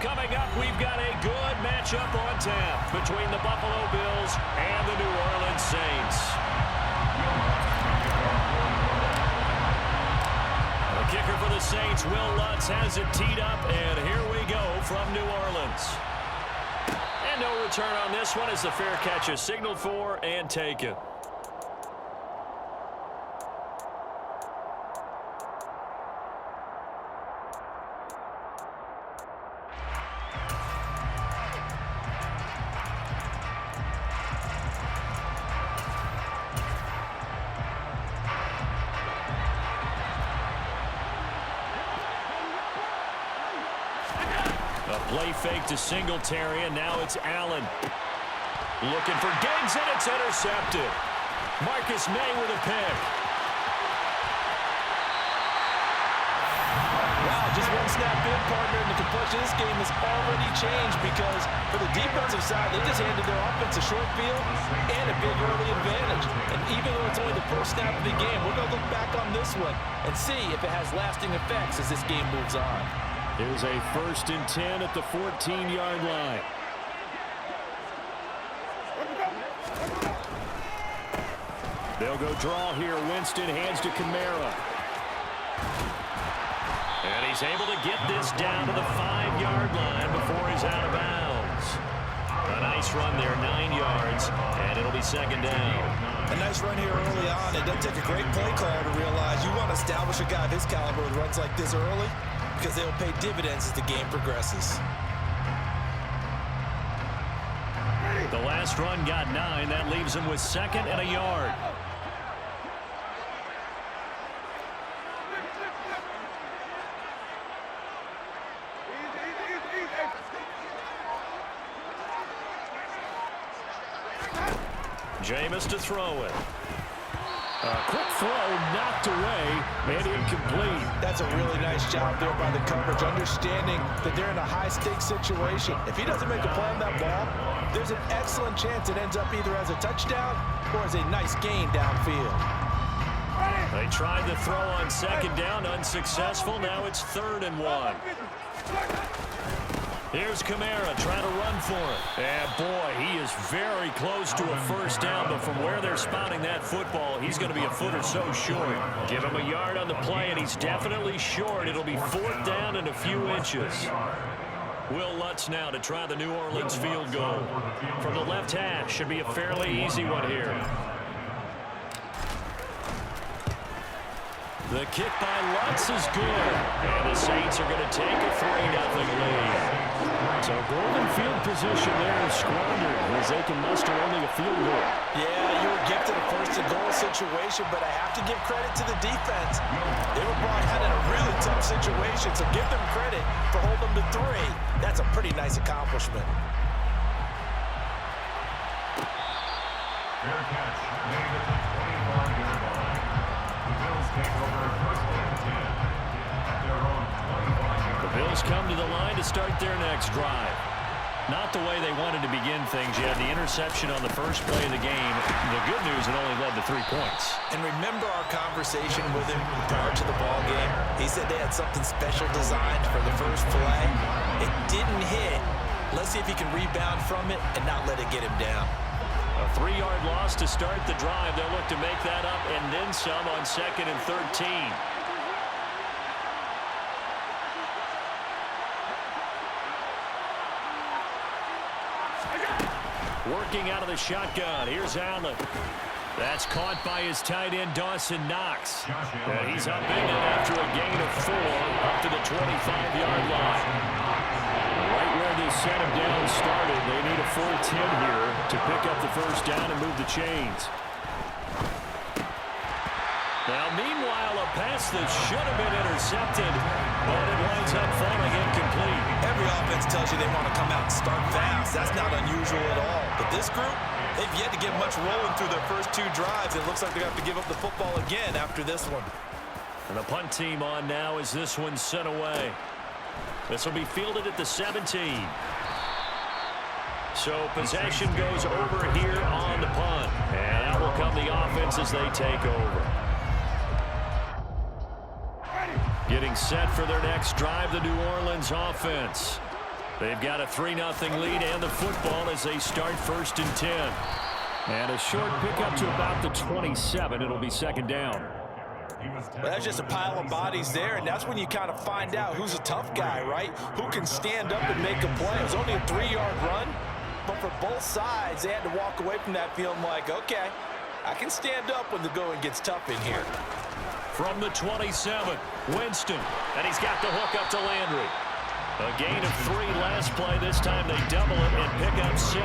Coming up, we've got a good matchup on tap between the Buffalo Bills and the New Orleans Saints. The kicker for the Saints, Will Lutz, has it teed up, and here we go from New Orleans. And no return on this one as the fair catch is signaled for and taken. A play fake to Singletary, and now it's Allen. Looking for Diggs, and it's intercepted. Marcus May with a pick. Wow, just one snap in, partner, and the complexion of this game has already changed because for the defensive side, they just handed their offense a short field and a big early advantage. And even though it's only the first snap of the game, we're going to look back on this one and see if it has lasting effects as this game moves on. Here's a 1st and 10 at the 14-yard line. They'll go draw here. Winston hands to Kamara. And he's able to get this down to the 5-yard line before he's out of bounds. A nice run there, 9 yards, and it'll be 2nd down. A nice run here early on. It doesn't take a great play caller to realize you want to establish a guy of his caliber with runs like this early, because they'll pay dividends as the game progresses. The last run got 9. That leaves him with 2nd and a yard. Jameis to throw it. A quick throw knocked away and incomplete. That's a really nice job there by the coverage, understanding that they're in a high-stakes situation. If he doesn't make a play on that ball, there's an excellent chance it ends up either as a touchdown or as a nice gain downfield. They tried the throw on 2nd down, unsuccessful. Now it's 3rd and 1. Here's Kamara trying to run for it. And boy, he is very close to a 1st down, but from where they're spotting that football, he's going to be a foot or so short. Give him a yard on the play, and he's definitely short. It'll be 4th down and a few inches. Will Lutz now to try the New Orleans field goal. From the left hash, should be a fairly easy one here. The kick by Lutz is good. And the Saints are going to take a 3-0 lead. So golden field position there is squandered as they can muster only a field goal. Yeah, you were gifted a 1st-and-goal situation, but I have to give credit to the defense. They were brought out in a really tough situation, so give them credit for holding them to 3. That's a pretty nice accomplishment. Fair catch made at the 21-yard line. The Bills take over 1st and 10 at their own 25-yard line. The Bills come to the line to start their next drive. Not the way they wanted to begin things. You had the interception on the first play of the game. The good news, it only led to 3 points. And remember our conversation with him prior to the ball game? He said they had something special designed for the first play. It didn't hit. Let's see if he can rebound from it and not let it get him down. A 3-yard loss to start the drive. They'll look to make that up and then some on 2nd and 13. Working out of the shotgun. Here's Allen. That's caught by his tight end, Dawson Knox. He's up in it after a gain of 4 up to the 25-yard line. Right where this set him down started, they need a 4th and 10 here to pick up the 1st down and move the chains. Now, meanwhile, a pass that should have been intercepted, but it winds up falling incomplete. Every offense tells you they want to come out and start fast. That's not unusual at all. But this group, they've yet to get much rolling through their first 2 drives. It looks like they're going to have to give up the football again after this one. And the punt team on now as this one's sent away. This will be fielded at the 17. So possession goes over here on the punt. And out will come the offense as they take over. Getting set for their next drive, the New Orleans offense. They've got a 3-0 lead and the football as they start 1st and 10. And a short pickup to about the 27. It'll be 2nd down. Well, that's just a pile of bodies there, and that's when you kind of find out who's a tough guy, right? Who can stand up and make a play. It was only a 3-yard run, but for both sides, they had to walk away from that feeling like, okay, I can stand up when the going gets tough in here. From the 27, Winston, and he's got the hook up to Landry. A gain of 3 last play. This time they double it and pick up 6.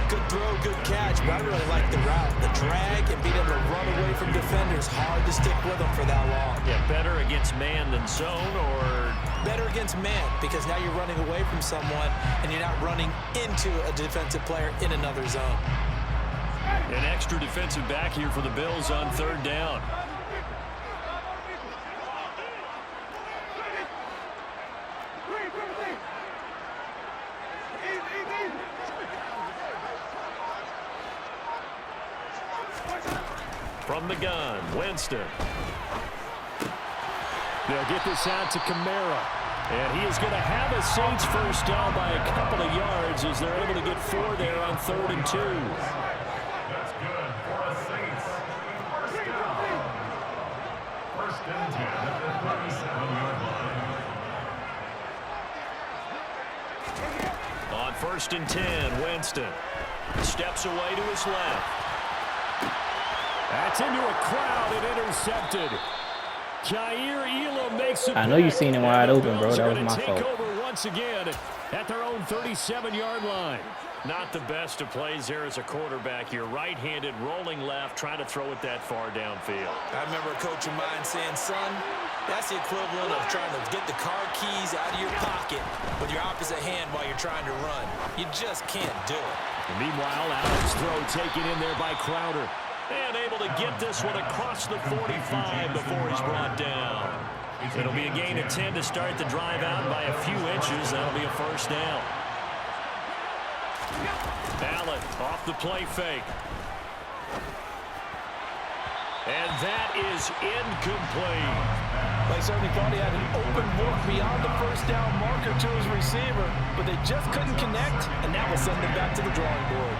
Good throw, good catch, but I really like the route. The drag and being able to run away from defenders. Hard to stick with them for that long. Yeah, better against man than zone, or? Better against man, because now you're running away from someone and you're not running into a defensive player in another zone. An extra defensive back here for the Bills on 3rd down. From the gun, Winston. They'll get this out to Kamara. And he is going to have a Saints 1st down by a couple of yards as they're able to get 4 there on 3rd and 2. That's good for the Saints. 1st down. 1st and 10 at the 37-yard line. On 1st and 10, Winston steps away to his left. That's into a crowd and intercepted. Jair Elam makes it. I know you seen him wide open, bro. That was my take fault. over once again at their own 37-yard line. Not the best of plays there as a quarterback. You're right-handed, rolling left, trying to throw it that far downfield. I remember a coach of mine saying, son, that's the equivalent of trying to get the car keys out of your pocket with your opposite hand while you're trying to run. You just can't do it. And meanwhile, Adams' throw taken in there by Crowder. And able to get this one across the 45 before he's brought down. It'll be a gain of 10 to start the drive out by a few inches. That'll be a 1st down. Allen off the play fake. And that is incomplete. They certainly thought he had an open look beyond the 1st down marker to his receiver, but they just couldn't connect, and that will send them back to the drawing board.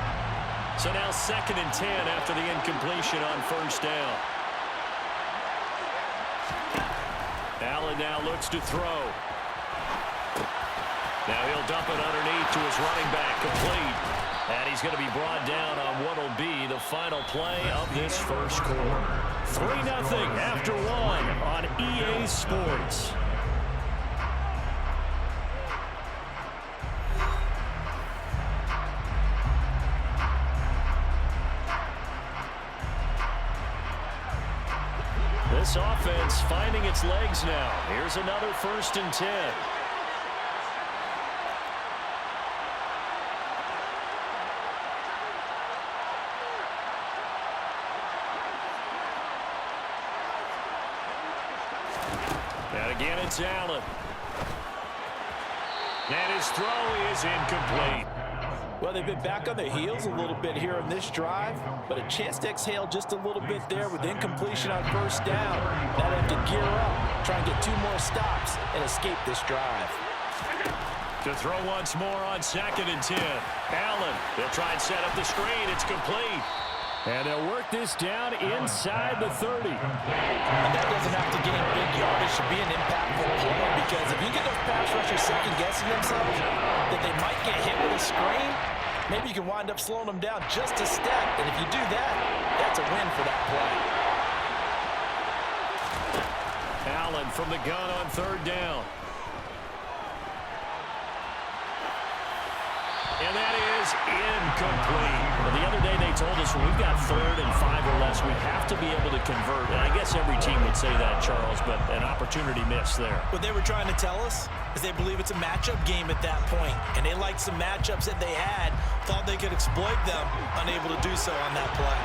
So now 2nd and 10 after the incompletion on 1st down. Allen now looks to throw. Now he'll dump it underneath to his running back, complete. And he's going to be brought down on what will be the final play of this 1st quarter. 3-0 after 1 on EA Sports. This offense finding its legs now. Here's another 1st and 10. And again, it's Allen. And his throw is incomplete. Well, they've been back on their heels a little bit here in this drive, but a chance to exhale just a little bit there with incompletion on 1st down. Now they have to gear up, try and get 2 more stops, and escape this drive. To throw once more on 2nd and 10. Allen, they'll try and set up the screen. It's complete. And they'll work this down inside the 30. And that doesn't have to gain big yardage to be an impactful play, because if you get those pass rushers second-guessing themselves, that they might get hit with a screen, maybe you can wind up slowing them down just a step. And if you do that, that's a win for that play. Allen from the gun on 3rd down. And that is incomplete. Well, the other day they told us when we've got 3rd and 5 or less, we have to be able to convert. And I guess every team would say that, Charles, but an opportunity missed there. What they were trying to tell us is they believe it's a matchup game at that point, and they liked some matchups that they had, thought they could exploit them, unable to do so on that play.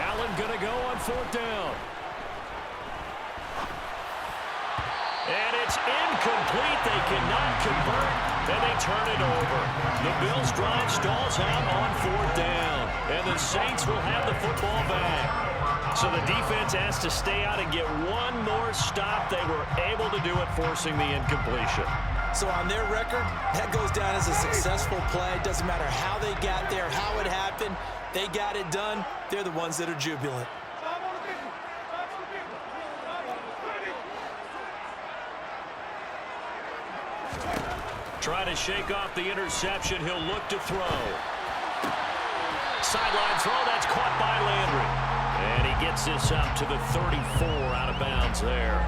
Allen going to go on 4th down. And it's incomplete. They cannot convert, and they turn it over. The Bills drive stalls out on 4th down, and the Saints will have the football back. So the defense has to stay out and get one more stop. They were able to do it, forcing the incompletion. So on their record, that goes down as a successful play. Doesn't matter how they got there, how it happened. They got it done. They're the ones that are jubilant. Try to shake off the interception. He'll look to throw. Sideline throw. That's caught by Landry. And he gets this up to the 34 out of bounds there.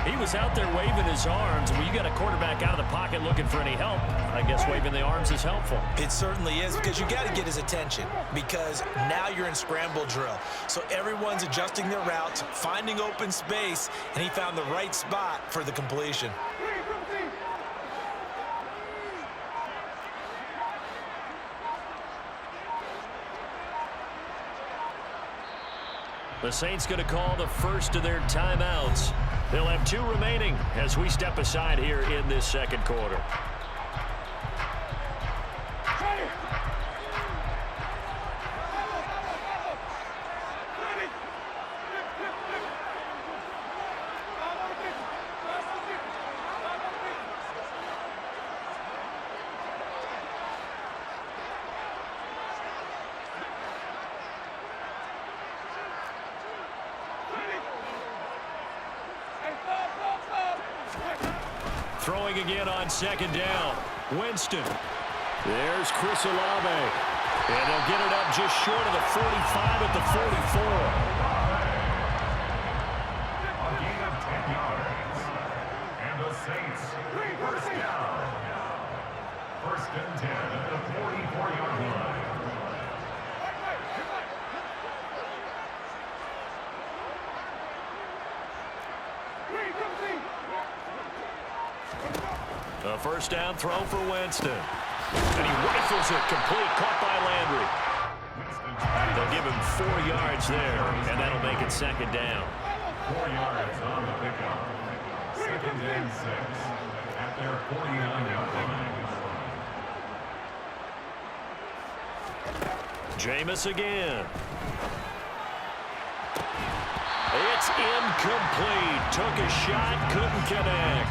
He was out there waving his arms. When you got a quarterback out of the pocket looking for any help, I guess waving the arms is helpful. It certainly is, because you got to get his attention, because now you're in scramble drill. So everyone's adjusting their routes, finding open space, and he found the right spot for the completion. The Saints going to call the first of their timeouts. They'll have 2 remaining as we step aside here in this second quarter. Throwing again on second down. Winston. There's Chris Olave. And they'll get it up just short of the 45 at the 44. A gain of 10 yards. And the Saints, first down. First and 10 at the 44-yard line. A first down throw for Winston. And he rifles it complete, caught by Landry. They'll give him 4 yards there, and that'll make it second down. 4 yards on the pickup. Second and 6 at their 49-yard line. Jameis again. It's incomplete. Took a shot, couldn't connect.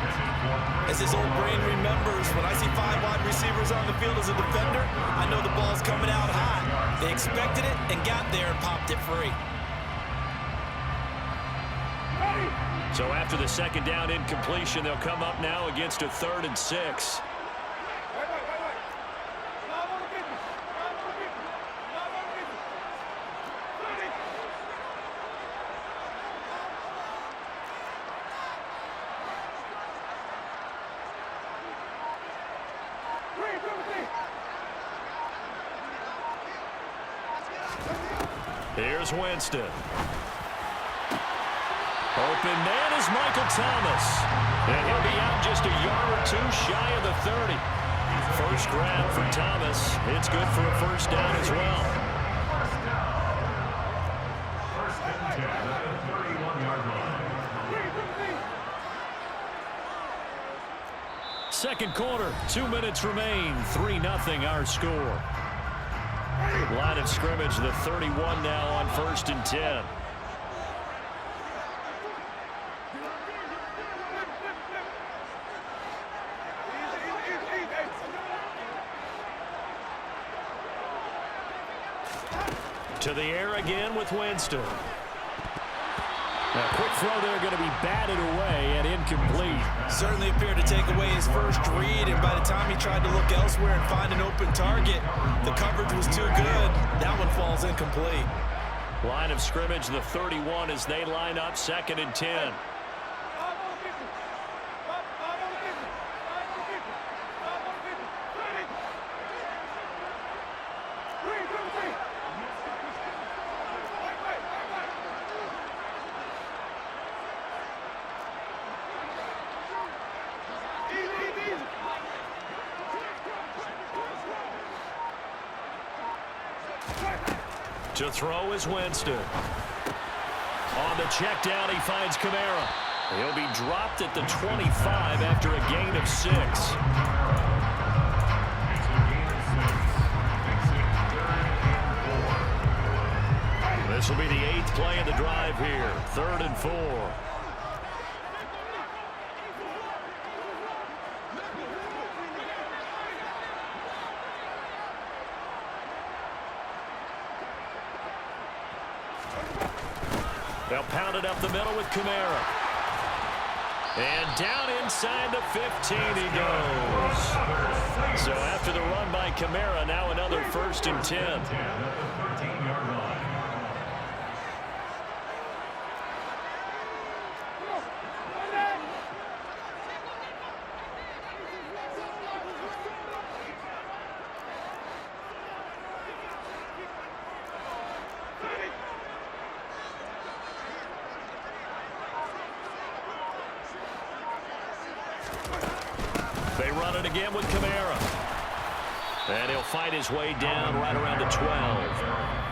As his old brain remembers, when I see 5 wide receivers on the field as a defender, I know the ball's coming out hot. They expected it and got there and popped it free. So after the second down incompletion, they'll come up now against a 3rd and 6. Here's Winston. Open man is Michael Thomas. And he'll be out just a yard or 2 shy of the 30. First grab for Thomas. It's good for a first down as well. First and 10 at the 31-yard line. Second quarter, 2 minutes remain. 3-0 our score. Line of scrimmage, the 31 now on 1st and 10. To the air again with Winston. A quick throw there going to be batted away and incomplete. Certainly appeared to take away his first read, and by the time he tried to look elsewhere and find an open target, the coverage was too good. That one falls incomplete. Line of scrimmage, the 31 as they line up 2nd and 10. To throw is Winston. On the check down, he finds Kamara. He'll be dropped at the 25 after a gain of 6. This will be the 8th play of the drive here. 3rd and 4. They'll pound it up the middle with Kamara. And down inside the 15 he goes. So after the run by Kamara, now another 1st and 10. At the 13-yard line. They run it again with Kamara. And he'll fight his way down right around the 12.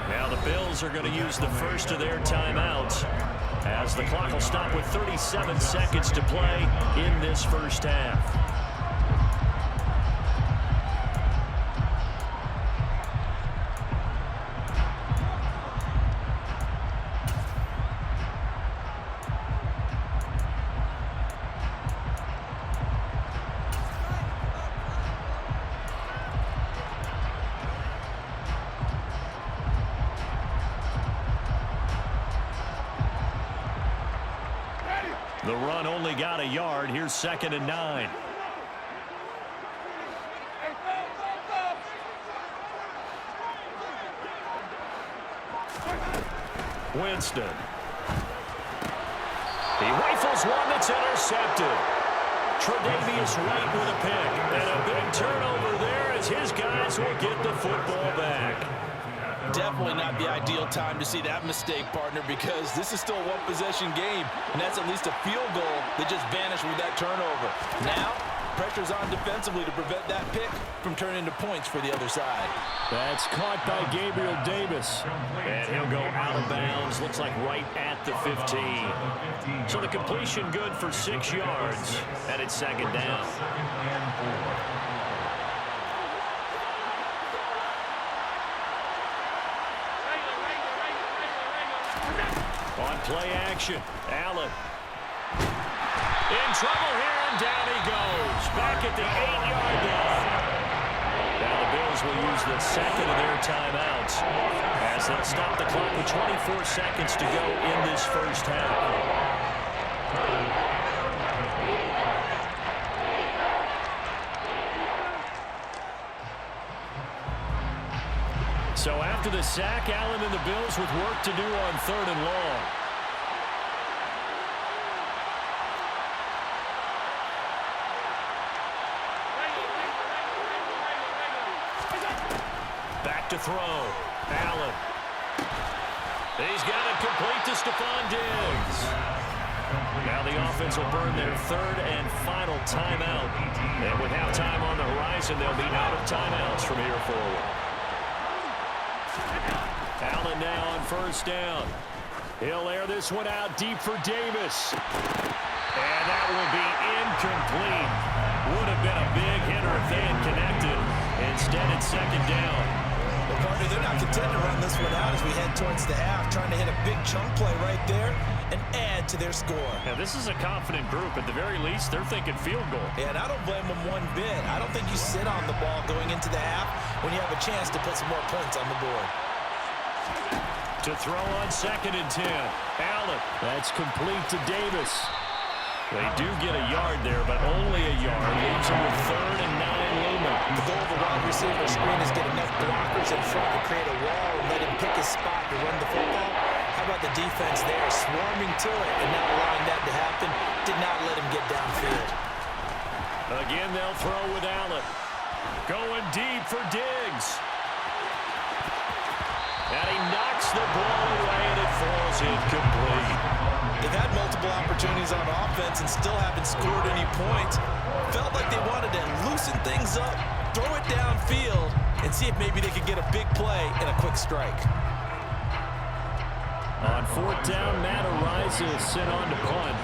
Now the Bills are going to use the first of their timeouts as the clock will stop with 37 seconds to play in this first half. The run only got a yard. Here's 2nd and 9. Winston. He rifles one that's intercepted. Tre'Davious White with a pick. And a big turnover there as his guys will get the football back. Definitely not the ideal time to see that mistake, partner, because this is still a one-possession game, and that's at least a field goal that just vanished with that turnover. Now, pressure's on defensively to prevent that pick from turning into points for the other side. That's caught by Gabriel Davis. And he'll go out of bounds, looks like right at the 15. So the completion good for 6 yards, and it's 2nd down. On play action, Allen. In trouble here, and down he goes. Back at the 8-yard line. Now the Bills will use the 2nd of their timeouts as they'll stop the clock with 24 seconds to go in this first half. So after the sack, Allen and the Bills with work to do on 3rd and long. Back to throw. Allen. He's got it complete to Stephon Diggs. Now the offense will burn their 3rd and final timeout. And with halftime on the horizon, they'll be out of timeouts from here forward. Allen now on 1st down. He'll air this one out deep for Davis. And that will be incomplete. Would have been a big hitter if they had connected. Instead, it's 2nd down. Well, partner, they're not content to run this one out as we head towards the half, trying to hit a big chunk play right there and add to their score. Now, this is a confident group. At the very least, they're thinking field goal. Yeah, and I don't blame them one bit. I don't think you sit on the ball going into the half when you have a chance to put some more points on the board. To throw on 2nd and 10. Allen. That's complete to Davis. They do get a yard there, but only a yard. Leaves them with 3rd and 9 looming. The goal of the wide receiver screen is get enough blockers in front to create a wall and let him pick his spot to run the football. How about the defense there, swarming to it and not allowing that to happen? Did not let him get downfield. Again, they'll throw with Allen. Going deep for Diggs. And he knocks the ball away, and it falls incomplete. They've had multiple opportunities on offense and still haven't scored any points. Felt like they wanted to loosen things up, throw it downfield, and see if maybe they could get a big play and a quick strike. On 4th down, Matt Ariza is sent on to punt.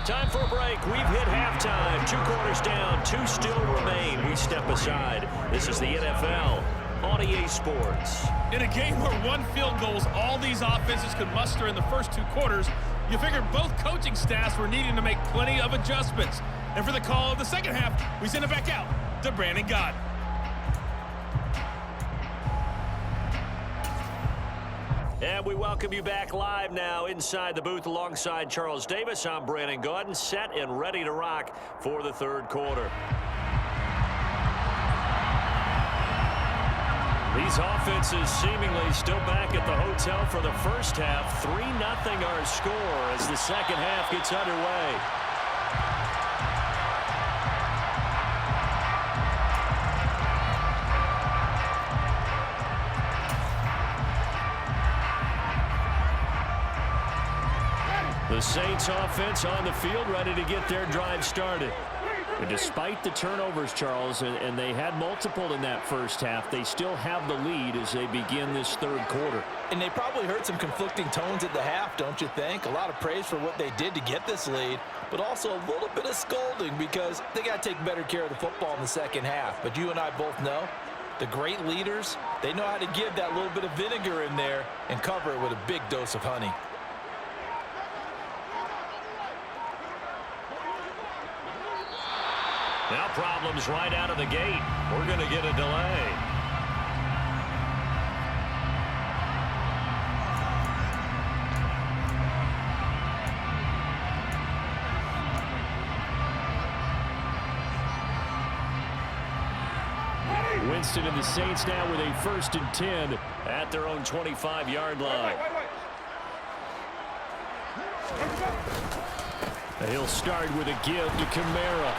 Time for a break. We've hit halftime. 2 quarters down, 2 still remain. We step aside. This is the NFL on EA Sports. In a game where 1 field goal is all these offenses could muster in the first 2 quarters, you figured both coaching staffs were needing to make plenty of adjustments. And for the call of the second half, we send it back out to Brandon Gott. And we welcome you back live now inside the booth alongside Charles Davis. I'm Brandon Gaudin, set and ready to rock for the 3rd quarter. These offenses seemingly still back at the hotel for the first half. 3-0 our score as the second half gets underway. The Saints offense on the field ready to get their drive started. And despite the turnovers, Charles, and they had multiple in that first half, they still have the lead as they begin this 3rd quarter. And they probably heard some conflicting tones at the half, don't you think? A lot of praise for what they did to get this lead, but also a little bit of scolding because they got to take better care of the football in the second half. But you and I both know the great leaders, they know how to give that little bit of vinegar in there and cover it with a big dose of honey. Now problems right out of the gate. We're going to get a delay. Winston and the Saints now with a 1st and 10 at their own 25-yard line. And he'll start with a give to Kamara.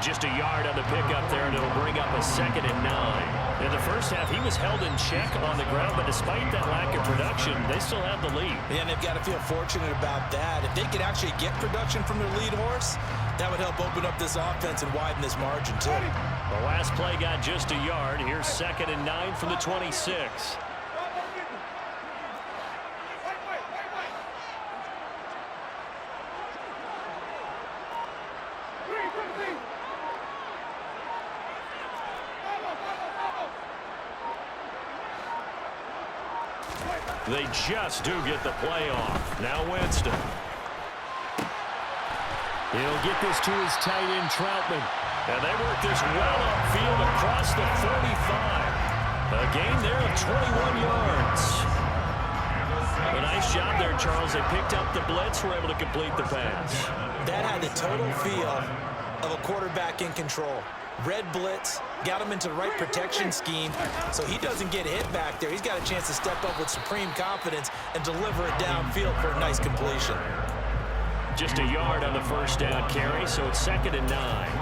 Just a yard on the pickup there, and it'll bring up a 2nd and 9. In the first half, he was held in check on the ground, but despite that lack of production, they still have the lead. And they've got to feel fortunate about that. If they could actually get production from their lead horse, that would help open up this offense and widen this margin, too. The last play got just a yard. Here's 2nd and 9 from the 26. They just do get the play off. Now Winston. He'll get this to his tight end, Troutman. And they work this well upfield across the 45. A gain there of 21 yards. A nice job there, Charles. They picked up the blitz, were able to complete the pass. That had the total feel of a quarterback in control. Red blitz, got him into the right protection scheme, so he doesn't get hit back there. He's got a chance to step up with supreme confidence and deliver it downfield for a nice completion. Just a yard on the first down carry, so it's 2nd and 9.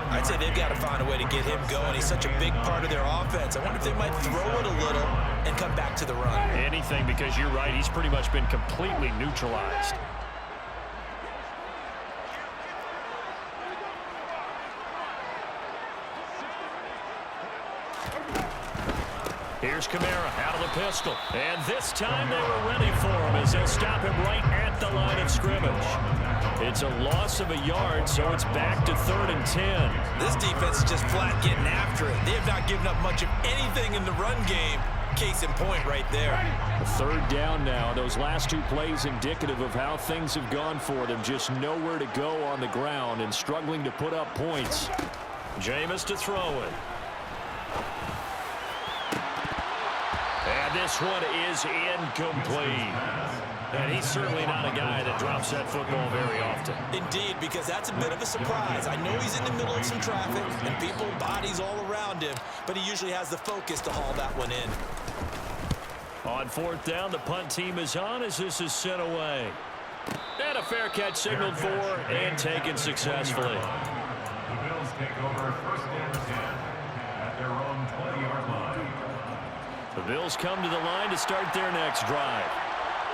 I'd say they've got to find a way to get him going. He's such a big part of their offense. I wonder if they might throw it a little and come back to the run. Anything, because you're right, he's pretty much been completely neutralized. Here's Kamara out of the pistol. And this time they were ready for him as they'll stop him right at the line of scrimmage. It's a loss of a yard, so it's back to 3rd and 10. This defense is just flat getting after it. They have not given up much of anything in the run game. Case in point right there. 3rd down now. Those last 2 plays indicative of how things have gone for them. Just nowhere to go on the ground and struggling to put up points. Jameis to throw it. And this one is incomplete. And he's certainly not a guy that drops that football very often. Indeed, because that's a bit of a surprise. I know he's in the middle of some traffic and people, bodies all around him, but he usually has the focus to haul that one in. On 4th down, the punt team is on as this is sent away. And a fair catch signaled for and taken successfully. The Bills take over 1st and 10 at their own 20-yard line. The Bills come to the line to start their next drive.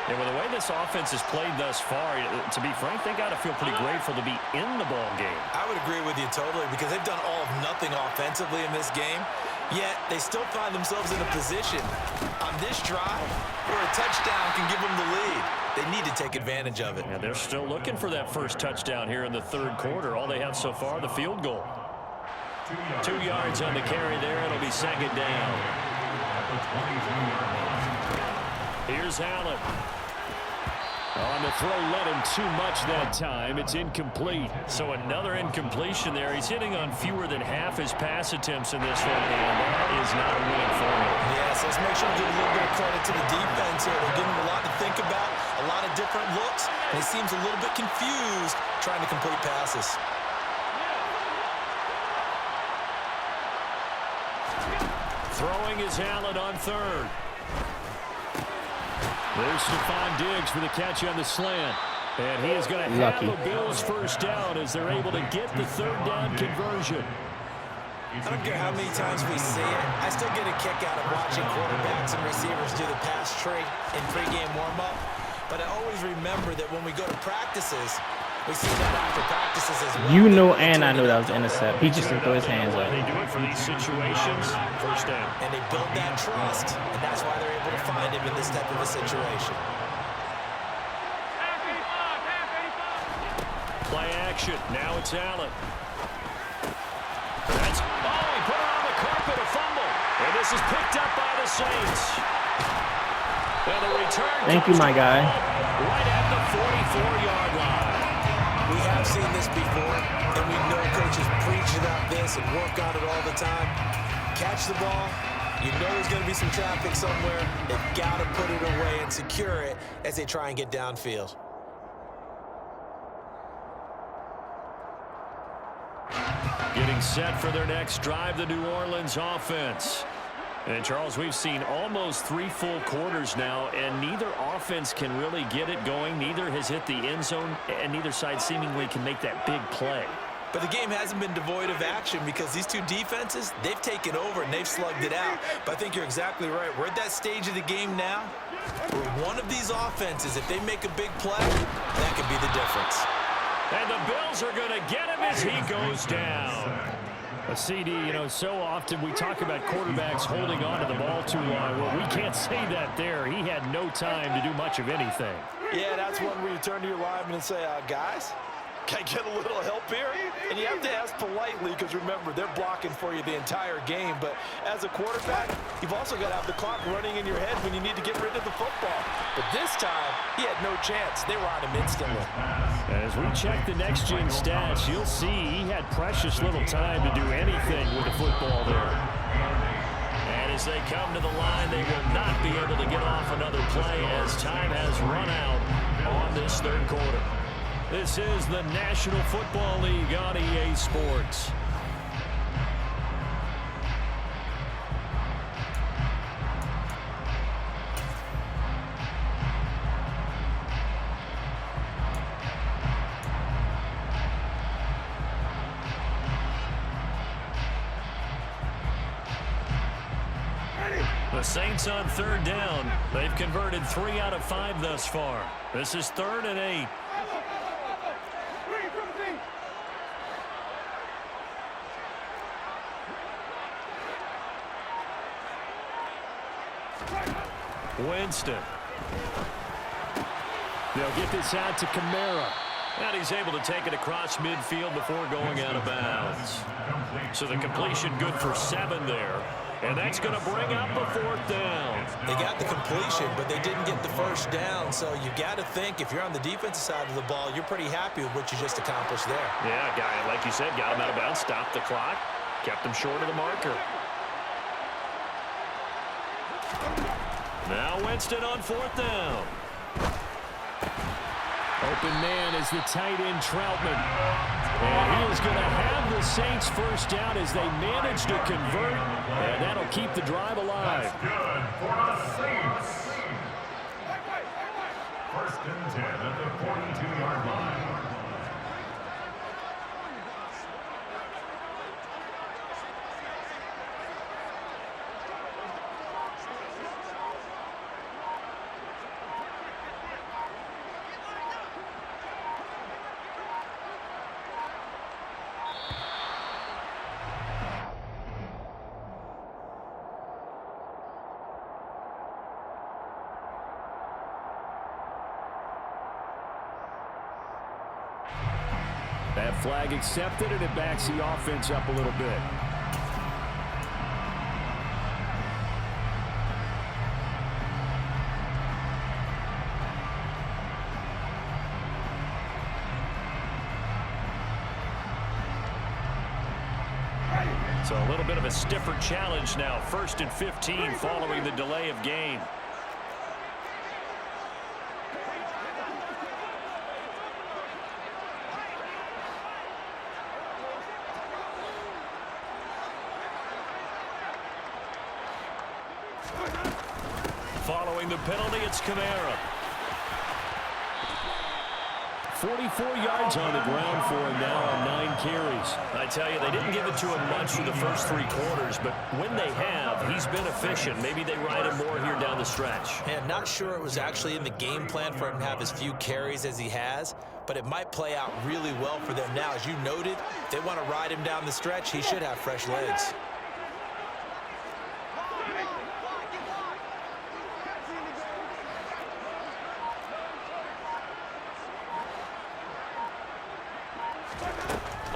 And with the way this offense has played thus far, to be frank, they got to feel pretty grateful to be in the ball game. I would agree with you totally because they've done all of nothing offensively in this game. Yet they still find themselves in a position on this drive where a touchdown can give them the lead. They need to take advantage of it. And they're still looking for that first touchdown here in the third quarter. All they have so far, the field goal. 2 yards on the carry there. It'll be second down. Here's Allen. On the throw, let him too much that time. It's incomplete. So another incompletion there. He's hitting on fewer than half his pass attempts in this one, and that is not a win for him. Yes, let's make sure we give a little bit of credit to the defense here. They're giving him a lot to think about, a lot of different looks, and he seems a little bit confused trying to complete passes. Throwing is Allen on third. There's Stephon Diggs for the catch on the slant. And he is going to have the Bills first down as they're able to get the third down conversion. I don't care how many times we see it. I still get a kick out of watching quarterbacks and receivers do the pass tree in pregame warm-up. But I always remember that when we go to practices, we see that after practices as well. You know, and I knew that was an intercept. He just didn't throw his hands up. They do it for these situations. First down. And they build that trust, and that's why they're able to find him in this type of a situation. Play action. Now it's Allen. That's, he put it on the carpet, a fumble. And this is picked up by the Saints. And the return. Thank you, my guy. Right at the 44-yard line. We have seen this before, and we know coaches preach about this and work on it all the time. Catch the ball. You know there's going to be some traffic somewhere. They've got to put it away and secure it as they try and get downfield. Getting set for their next drive, the New Orleans offense. And, Charles, we've seen almost 3 full quarters now, and neither offense can really get it going. Neither has hit the end zone, and neither side seemingly can make that big play. But the game hasn't been devoid of action because these two defenses, they've taken over and they've slugged it out. But I think you're exactly right. We're at that stage of the game now where one of these offenses, if they make a big play, that could be the difference. And the Bills are going to get him as he goes down. A CD, you know, so often we talk about quarterbacks holding on to the ball too long. Well, we can't say that there. He had no time to do much of anything. Yeah, that's one where you turn to your lineman and say, guys, can I get a little help here? And you have to ask politely because, remember, they're blocking for you the entire game. But as a quarterback, you've also got to have the clock running in your head when you need to get rid of the football. But this time, he had no chance. They were on him instantly. As we check the next-gen stats, you'll see he had precious little time to do anything with the football there. And as they come to the line, they will not be able to get off another play as time has run out on this third quarter. This is the National Football League on EA Sports. The Saints on third down. They've converted 3 out of 5 thus far. This is 3rd and 8. Winston. They'll get this out to Kamara. And he's able to take it across midfield before going out of bounds. So the completion good for 7 there. And that's going to bring up a 4th down. They got the completion, but they didn't get the first down. So you got to think if you're on the defensive side of the ball, you're pretty happy with what you just accomplished there. Yeah, guy, like you said, got him out of bounds, stopped the clock, kept him short of the marker. Now Winston on 4th down. Open man is the tight end Troutman. And he is going to have the Saints first down as they manage to convert. And that'll keep the drive alive. That's good for the Saints. 1st and 10 at the 42-yard line. That flag accepted, and it backs the offense up a little bit. So a little bit of a stiffer challenge now. 1st and 15 following the delay of game. Following the penalty, it's Kamara. 44 yards on the ground for him now on 9 carries. I tell you, they didn't give it to him much through the first 3 quarters, but when they have, he's been efficient. Maybe they ride him more here down the stretch. And not sure it was actually in the game plan for him to have as few carries as he has, but it might play out really well for them now. As you noted, if they want to ride him down the stretch, he should have fresh legs.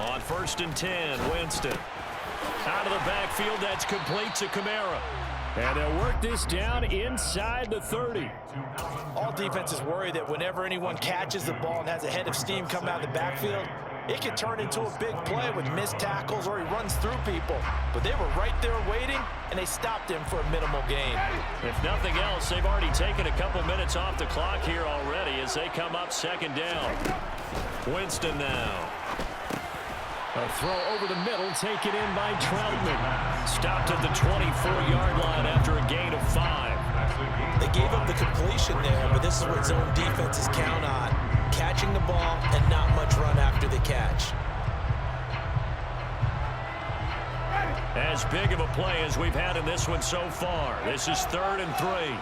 On 1st and 10, Winston. Out of the backfield, that's complete to Kamara. And they'll work this down inside the 30. All defenses worry that whenever anyone catches the ball and has a head of steam come out of the backfield, it can turn into a big play with missed tackles or he runs through people. But they were right there waiting, and they stopped him for a minimal gain. If nothing else, they've already taken a couple minutes off the clock here already as they come up 2nd down. Winston now. A throw over the middle, taken in by Troutman. Stopped at the 24-yard line after a gain of 5. They gave up the completion there, but this is what zone defenses count on. Catching the ball and not much run after the catch. As big of a play as we've had in this one so far. This is 3rd and 3.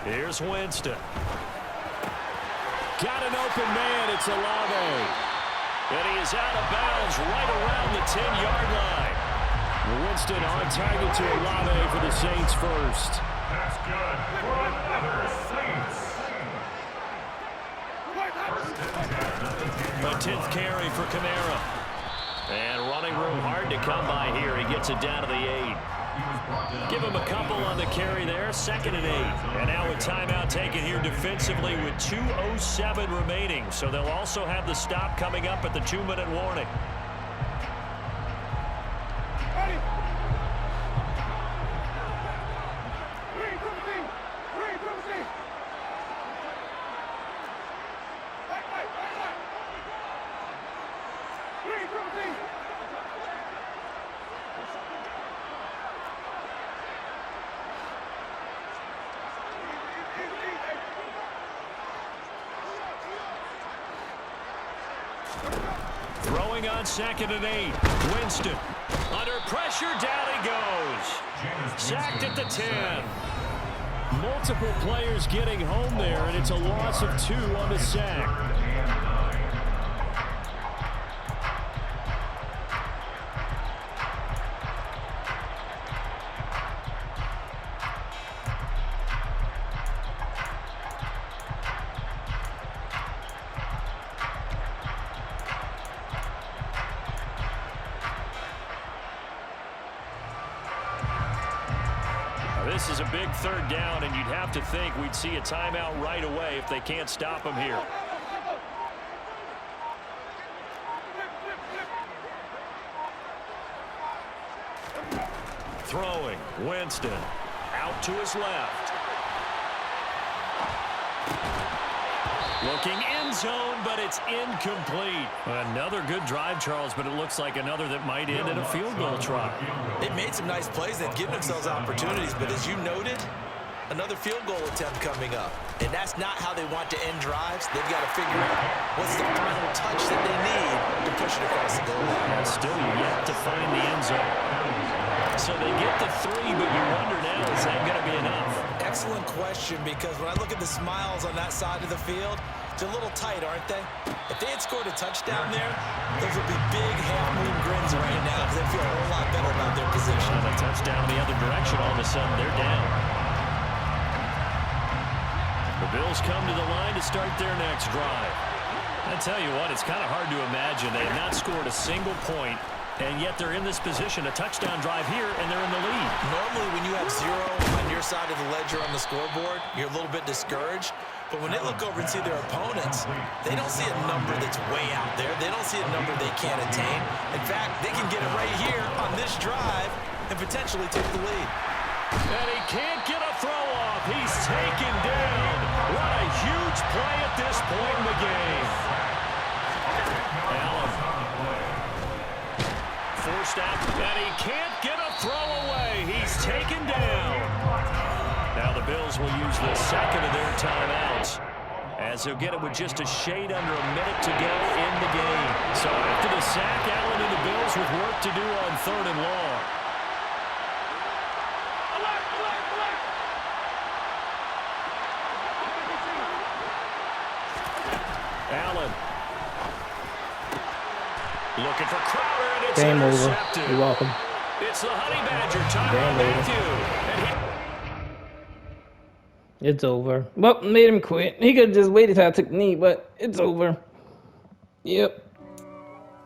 Here's Winston. Got an open man. It's Olave. And he is out of bounds right around the 10-yard line. Winston on target to Olave for the Saints first. That's good for another Saints. A 10th carry for Kamara. And running room hard to come by here. He gets it down to the 8. Give him a couple on the carry there. 2nd and 8. And now a timeout taken here defensively with 2:07 remaining. So they'll also have the stop coming up at the 2-minute warning. Throwing on 2nd and 8. Winston. Under pressure, down he goes. Sacked at the 10. Multiple players getting home there, and it's a loss of 2 on the sack. This is a big 3rd down, and you'd have to think we'd see a timeout right away if they can't stop him here. Throwing, Winston, out to his left. Looking end zone, but it's incomplete. Another good drive, Charles, but it looks like another that might end in a field goal try. They've made some nice plays. They've given themselves opportunities, but as you noted, another field goal attempt coming up. And that's not how they want to end drives. They've got to figure out what's the final touch that they need to push it across the goal line. Still yet to find the end zone. So they get the 3, but you wonder now, is that going to be enough? Excellent question, because when I look at the smiles on that side of the field, it's a little tight, aren't they? If they had scored a touchdown there, those would be big half-moon grins right now because they feel a whole lot better their position. And a touchdown the other direction. All of a sudden, they're down. The Bills come to the line to start their next drive. I tell you what, it's kind of hard to imagine. They have not scored a single point, and yet they're in this position, a touchdown drive here, and they're in the lead. Normally, when you have 0 on your side of the ledger on the scoreboard, you're a little bit discouraged. But when they look over and see their opponents, they don't see a number that's way out there. They don't see a number they can't attain. In fact, they can get it right here on this drive and potentially take the lead. And he can't get a throw off. He's taken down. What a huge play at this point in the game. Allen forced out, and he can't get a throw away. He's taken down. Now the Bills will use the second of their timeouts, as they'll get it with just a shade under a minute to go in the game. So after the sack, Allen and the Bills with work to do on 3rd and long. Allen looking for Crowder, and it's Game over. intercepted. You're welcome. It's the Honey Badger. Time Game over. Matthew. It's over. Well, made him quit. He could have just waited till I took the knee, but it's over. Yep.